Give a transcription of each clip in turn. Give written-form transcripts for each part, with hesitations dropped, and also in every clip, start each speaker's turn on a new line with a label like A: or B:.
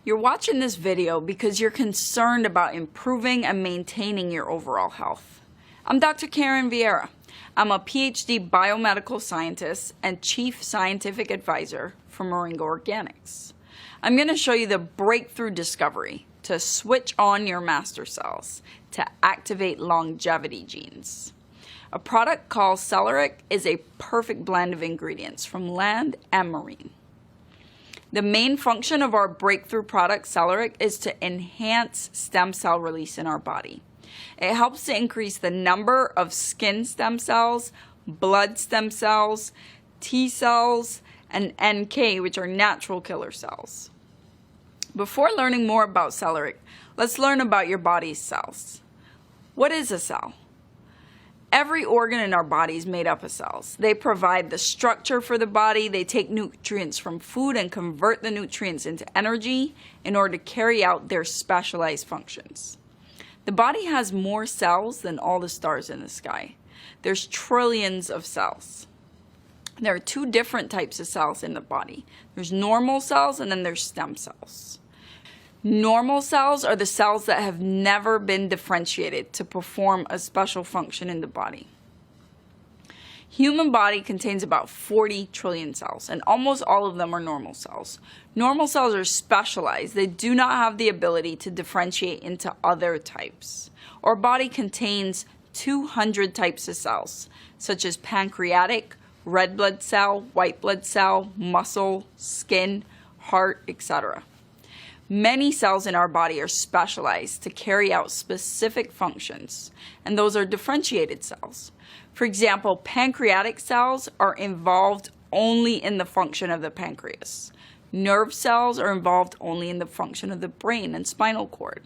A: You're watching this video because you're concerned about improving and maintaining your overall health. I'm Dr. Karen Vieira. I'm a PhD biomedical scientist and chief scientific advisor for Moringo Organics. I'm going to show you the breakthrough discovery to switch on your master cells to activate longevity genes. A product called Cellerik is a perfect blend of ingredients from land and marine. The main function of our breakthrough product, Cellerik, is to enhance stem cell release in our body. It helps to increase the number of skin stem cells, blood stem cells, T cells, and NK, which are natural killer cells. Before learning more about Cellerik, let's learn about your body's cells. What is a cell? Every organ in our body is made up of cells. They provide the structure for the body. They take nutrients from food and convert the nutrients into energy in order to carry out their specialized functions. The body has more cells than all the stars in the sky. There's trillions of cells. There are two different types of cells in the body. There's normal cells and then there's stem cells. Normal cells are the cells that have never been differentiated to perform a special function in the body. Human body contains about 40 trillion cells, and almost all of them are normal cells. Normal cells are specialized. They do not have the ability to differentiate into other types. Our body contains 200 types of cells, such as pancreatic, red blood cell, white blood cell, muscle, skin, heart, etc. Many cells in our body are specialized to carry out specific functions, and those are differentiated cells. For example, pancreatic cells are involved only in the function of the pancreas. Nerve cells are involved only in the function of the brain and spinal cord.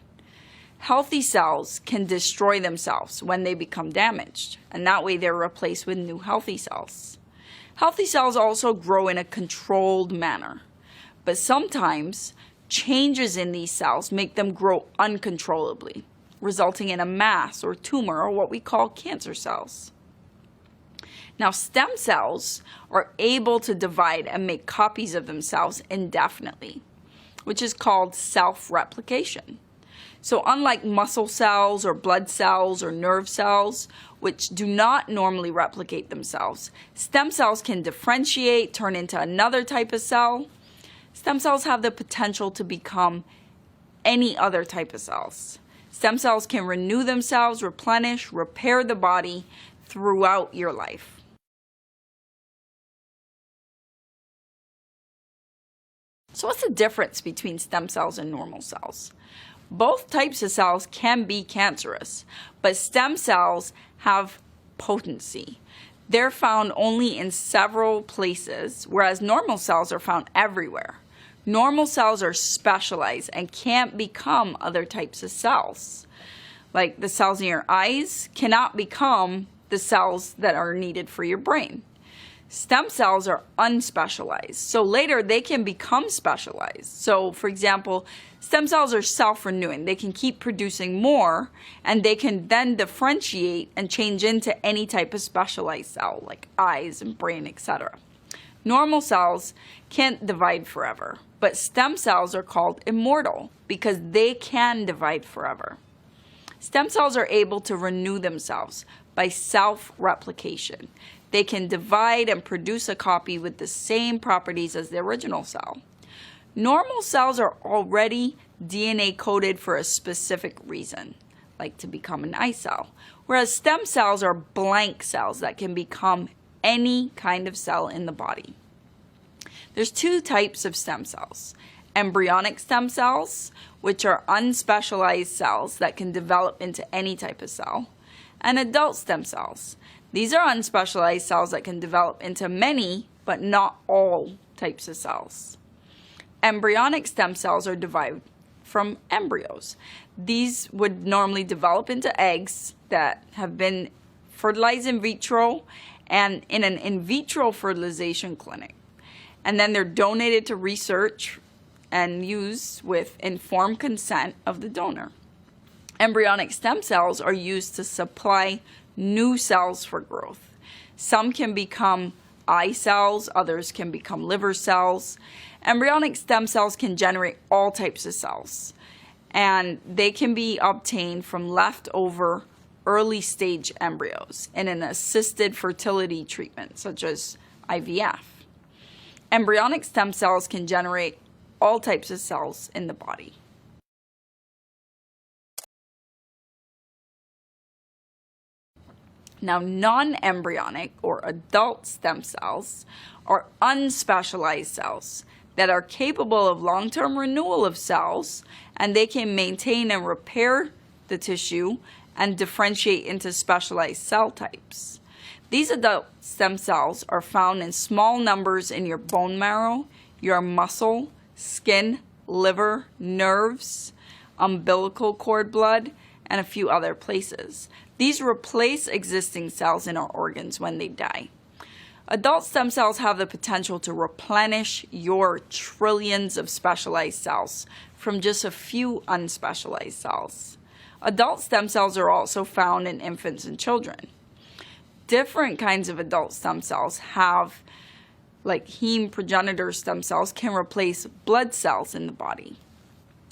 A: Healthy cells can destroy themselves when they become damaged, and that way they're replaced with new healthy cells. Healthy cells also grow in a controlled manner, but sometimes changes in these cells make them grow uncontrollably, resulting in a mass or tumor, or what we call cancer cells. Now, stem cells are able to divide and make copies of themselves indefinitely, which is called self-replication. So unlike muscle cells or blood cells or nerve cells, which do not normally replicate themselves, stem cells can differentiate, turn into another type of cell. Stem cells have the potential to become any other type of cells. Stem cells can renew themselves, replenish, repair the body throughout your life. So what's the difference between stem cells and normal cells? Both types of cells can be cancerous, but stem cells have potency. They're found only in several places, whereas normal cells are found everywhere. Normal cells are specialized and can't become other types of cells. Like the cells in your eyes cannot become the cells that are needed for your brain. Stem cells are unspecialized, so later they can become specialized. So for example, stem cells are self-renewing. They can keep producing more, and they can then differentiate and change into any type of specialized cell, like eyes and brain, etc. Normal cells can't divide forever, but stem cells are called immortal because they can divide forever. Stem cells are able to renew themselves by self-replication. They can divide and produce a copy with the same properties as the original cell. Normal cells are already DNA coded for a specific reason, like to become an eye cell, whereas stem cells are blank cells that can become any kind of cell in the body. There's two types of stem cells: embryonic stem cells, which are unspecialized cells that can develop into any type of cell, and adult stem cells. These are unspecialized cells that can develop into many, but not all types of cells. Embryonic stem cells are derived from embryos. These would normally develop into eggs that have been fertilized in vitro and in an in vitro fertilization clinic. And then they're donated to research and used with informed consent of the donor. Embryonic stem cells are used to supply new cells for growth. Some can become eye cells, others can become liver cells, Embryonic stem cells can generate all types of cells, and they can be obtained from leftover early stage embryos in an assisted fertility treatment such as IVF. Embryonic stem cells can generate all types of cells in the body. Now, non-embryonic or adult stem cells are unspecialized cells that are capable of long-term renewal of cells, and they can maintain and repair the tissue and differentiate into specialized cell types. These adult stem cells are found in small numbers in your bone marrow, your muscle, skin, liver, nerves, umbilical cord blood, and a few other places. These replace existing cells in our organs when they die. Adult stem cells have the potential to replenish your trillions of specialized cells from just a few unspecialized cells. Adult stem cells are also found in infants and children. Different kinds of adult stem cells have, like heme progenitor stem cells, can replace blood cells in the body.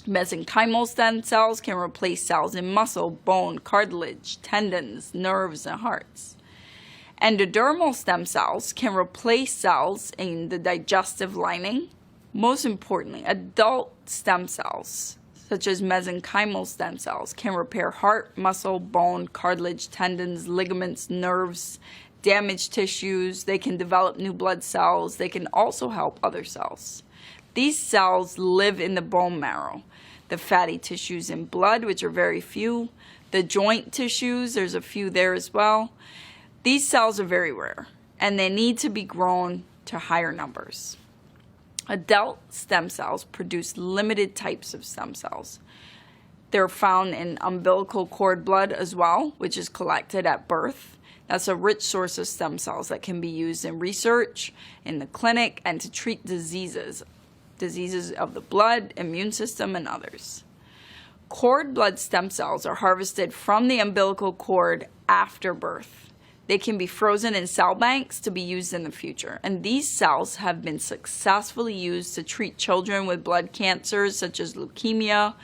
A: Mesenchymal stem cells can replace cells in muscle, bone, cartilage, tendons, nerves, and hearts. Endodermal stem cells can replace cells in the digestive lining. Most importantly, adult stem cells, such as mesenchymal stem cells, can repair heart, muscle, bone, cartilage, tendons, ligaments, nerves, damaged tissues. They can develop new blood cells. They can also help other cells. These cells live in the bone marrow, the fatty tissues in blood, which are very few, the joint tissues, there's a few there as well. These cells are very rare, and they need to be grown to higher numbers. Adult stem cells produce limited types of stem cells. They're found in umbilical cord blood as well, which is collected at birth. That's a rich source of stem cells that can be used in research, in the clinic, and to treat diseases of the blood, immune system, and others. Cord blood stem cells are harvested from the umbilical cord after birth. They can be frozen in cell banks to be used in the future, and these cells have been successfully used to treat children with blood cancers such as leukemia,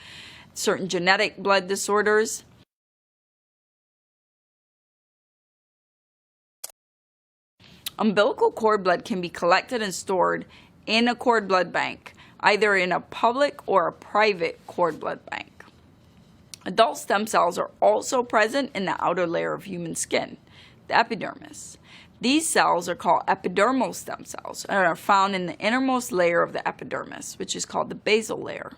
A: certain genetic blood disorders. Umbilical cord blood can be collected and stored in a cord blood bank, either in a public or a private cord blood bank. Adult stem cells are also present in the outer layer of human skin, the epidermis. These cells are called epidermal stem cells and are found in the innermost layer of the epidermis, which is called the basal layer.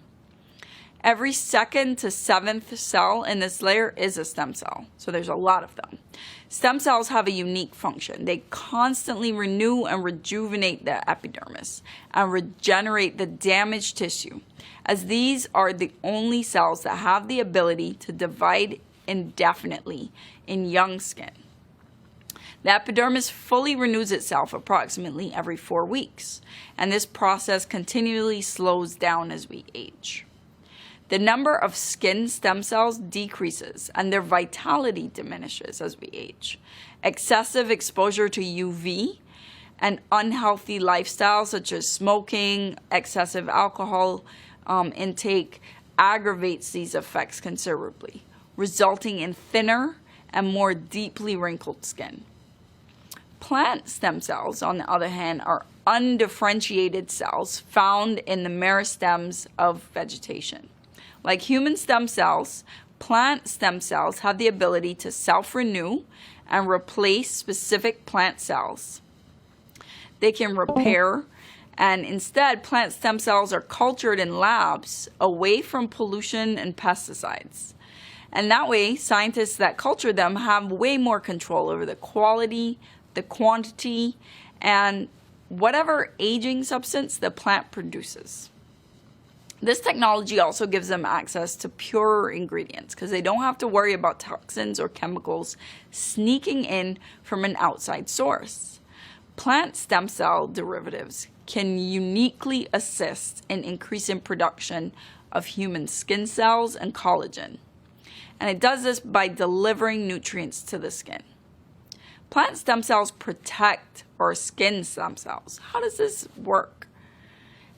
A: Every second to seventh cell in this layer is a stem cell, so there's a lot of them. Stem cells have a unique function. They constantly renew and rejuvenate the epidermis and regenerate the damaged tissue, as these are the only cells that have the ability to divide indefinitely in young skin. The epidermis fully renews itself approximately every 4 weeks, and this process continually slows down as we age. The number of skin stem cells decreases and their vitality diminishes as we age. Excessive exposure to UV and unhealthy lifestyles such as smoking, excessive alcohol intake aggravates these effects considerably, resulting in thinner and more deeply wrinkled skin. Plant stem cells, on the other hand, are undifferentiated cells found in the meristems of vegetation. Like human stem cells, plant stem cells have the ability to self-renew and replace specific plant cells. They can repair, and instead, plant stem cells are cultured in labs away from pollution and pesticides. And that way, scientists that culture them have way more control over the quality, the quantity, and whatever aging substance the plant produces. This technology also gives them access to purer ingredients because they don't have to worry about toxins or chemicals sneaking in from an outside source. Plant stem cell derivatives can uniquely assist in increasing production of human skin cells and collagen. And it does this by delivering nutrients to the skin. Plant stem cells protect our skin stem cells. How does this work?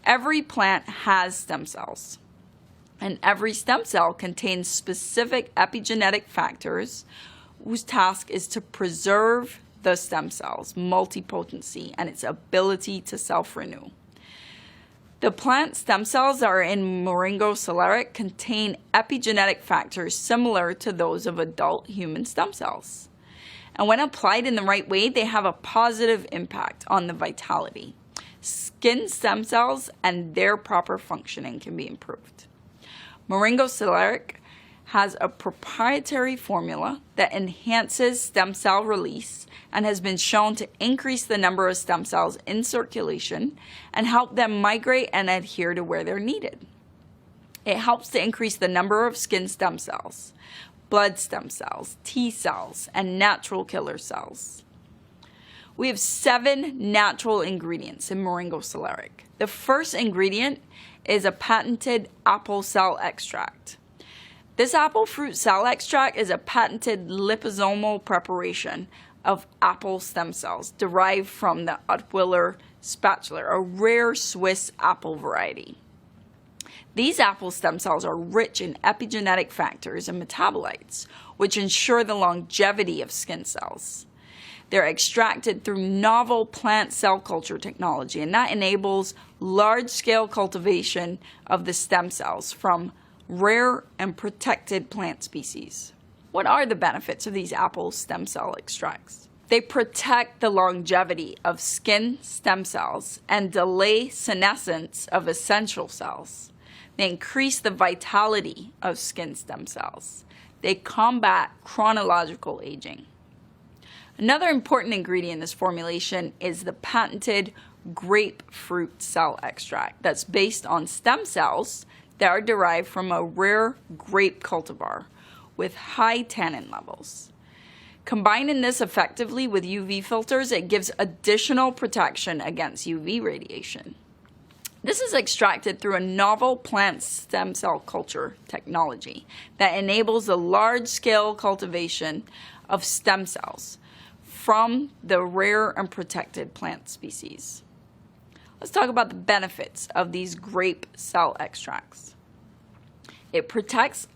A: Every plant has stem cells, and every stem cell contains specific epigenetic factors whose task is to preserve the stem cells' multipotency and its ability to self-renew. The plant stem cells that are in Moringo Cellerik contain epigenetic factors similar to those of adult human stem cells. And when applied in the right way, they have a positive impact on the vitality. Skin stem cells and their proper functioning can be improved. Moringo Cellerik has a proprietary formula that enhances stem cell release and has been shown to increase the number of stem cells in circulation and help them migrate and adhere to where they're needed. It helps to increase the number of skin stem cells, blood stem cells, T cells, and natural killer cells. We have 7 natural ingredients in Moringo Cellerik. The first ingredient is a patented apple cell extract. This apple fruit cell extract is a patented liposomal preparation of apple stem cells derived from the Utwiller spatula, a rare Swiss apple variety. These apple stem cells are rich in epigenetic factors and metabolites, which ensure the longevity of skin cells. They're extracted through novel plant cell culture technology, and that enables large-scale cultivation of the stem cells from rare and protected plant species. What are the benefits of these apple stem cell extracts? They protect the longevity of skin stem cells and delay senescence of essential cells. They increase the vitality of skin stem cells. They combat chronological aging. Another important ingredient in this formulation is the patented grapefruit cell extract that's based on stem cells that are derived from a rare grape cultivar with high tannin levels. Combining this effectively with UV filters, it gives additional protection against UV radiation. This is extracted through a novel plant stem cell culture technology that enables the large-scale cultivation of stem cells from the rare and protected plant species. Let's talk about the benefits of these grape cell extracts. It protects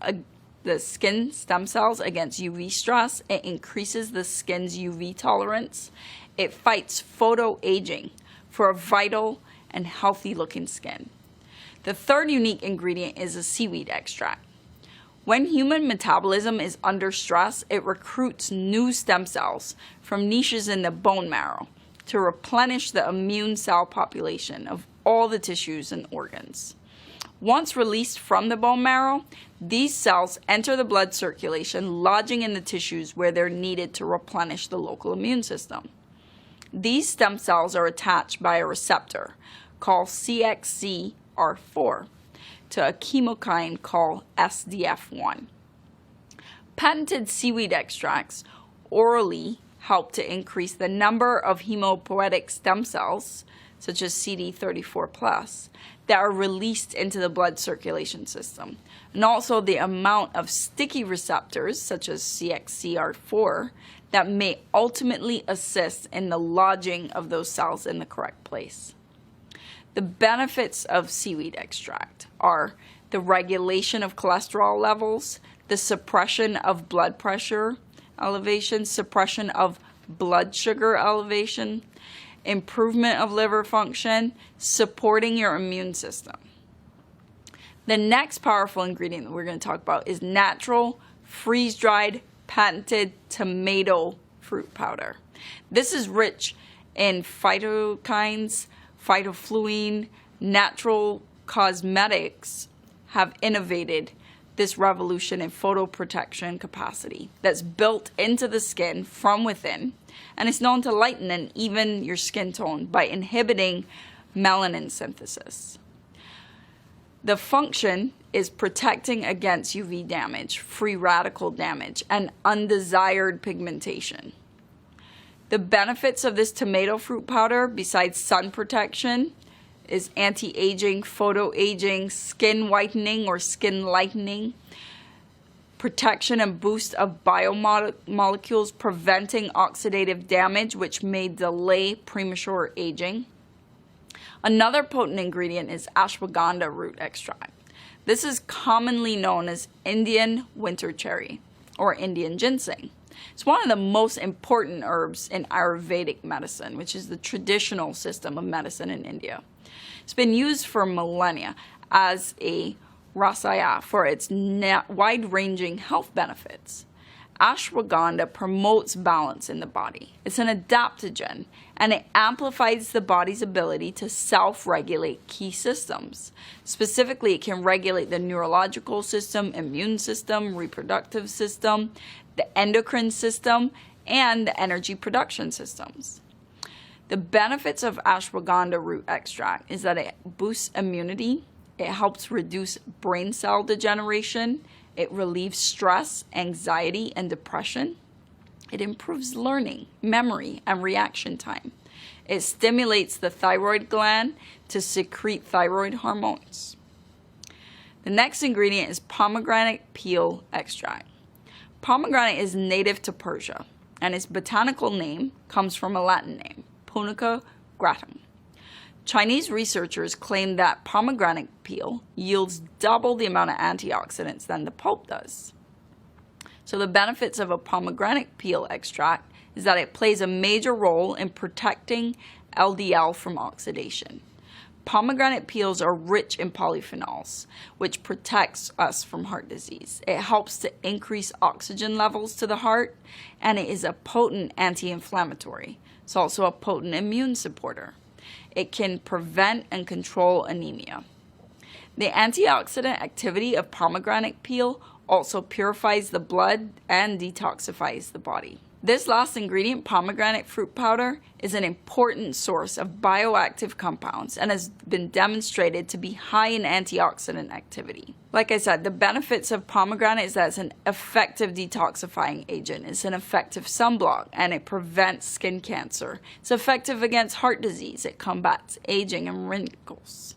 A: the skin stem cells against UV stress. It increases the skin's UV tolerance. It fights photoaging for a vital and healthy-looking skin. The third unique ingredient is a seaweed extract. When human metabolism is under stress, it recruits new stem cells from niches in the bone marrow to replenish the immune cell population of all the tissues and organs. Once released from the bone marrow, these cells enter the blood circulation, lodging in the tissues where they're needed to replenish the local immune system. These stem cells are attached by a receptor called CXCR4 to a chemokine called SDF1. Patented seaweed extracts orally help to increase the number of hemopoietic stem cells, such as CD34+, that are released into the blood circulation system, and also the amount of sticky receptors, such as CXCR4, that may ultimately assist in the lodging of those cells in the correct place. The benefits of seaweed extract are the regulation of cholesterol levels, the suppression of blood pressure elevation, suppression of blood sugar elevation, improvement of liver function, supporting your immune system. The next powerful ingredient that we're going to talk about is natural, freeze-dried, patented tomato fruit powder. This is rich in phytokines, phytofluene. Natural cosmetics have innovated this revolution in photoprotection capacity that's built into the skin from within, and it's known to lighten and even your skin tone by inhibiting melanin synthesis. The function is protecting against UV damage, free radical damage, and undesired pigmentation. The benefits of this tomato fruit powder, besides sun protection, is anti-aging, photoaging, skin whitening or skin lightening, protection and boost of biomolecules, preventing oxidative damage, which may delay premature aging, Another potent ingredient is ashwagandha root extract. This is commonly known as Indian winter cherry or Indian ginseng. It's one of the most important herbs in Ayurvedic medicine, which is the traditional system of medicine in India. It's been used for millennia as a rasaya for its wide-ranging health benefits. Ashwagandha promotes balance in the body. It's an adaptogen, and it amplifies the body's ability to self-regulate key systems. Specifically, it can regulate the neurological system, immune system, reproductive system, the endocrine system, and the energy production systems. The benefits of ashwagandha root extract is that it boosts immunity, it helps reduce brain cell degeneration, it relieves stress, anxiety, and depression. It improves learning, memory, and reaction time. It stimulates the thyroid gland to secrete thyroid hormones. The next ingredient is pomegranate peel extract. Pomegranate is native to Persia, and its botanical name comes from a Latin name, Punica gratum. Chinese researchers claim that pomegranate peel yields double the amount of antioxidants than the pulp does. So the benefits of a pomegranate peel extract is that it plays a major role in protecting LDL from oxidation. Pomegranate peels are rich in polyphenols, which protects us from heart disease. It helps to increase oxygen levels to the heart, and it is a potent anti-inflammatory. It's also a potent immune supporter. It can prevent and control anemia. The antioxidant activity of pomegranate peel also purifies the blood and detoxifies the body. This last ingredient, pomegranate fruit powder, is an important source of bioactive compounds and has been demonstrated to be high in antioxidant activity. Like I said, the benefits of pomegranate is that it's an effective detoxifying agent, it's an effective sunblock, and it prevents skin cancer. It's effective against heart disease, it combats aging and wrinkles.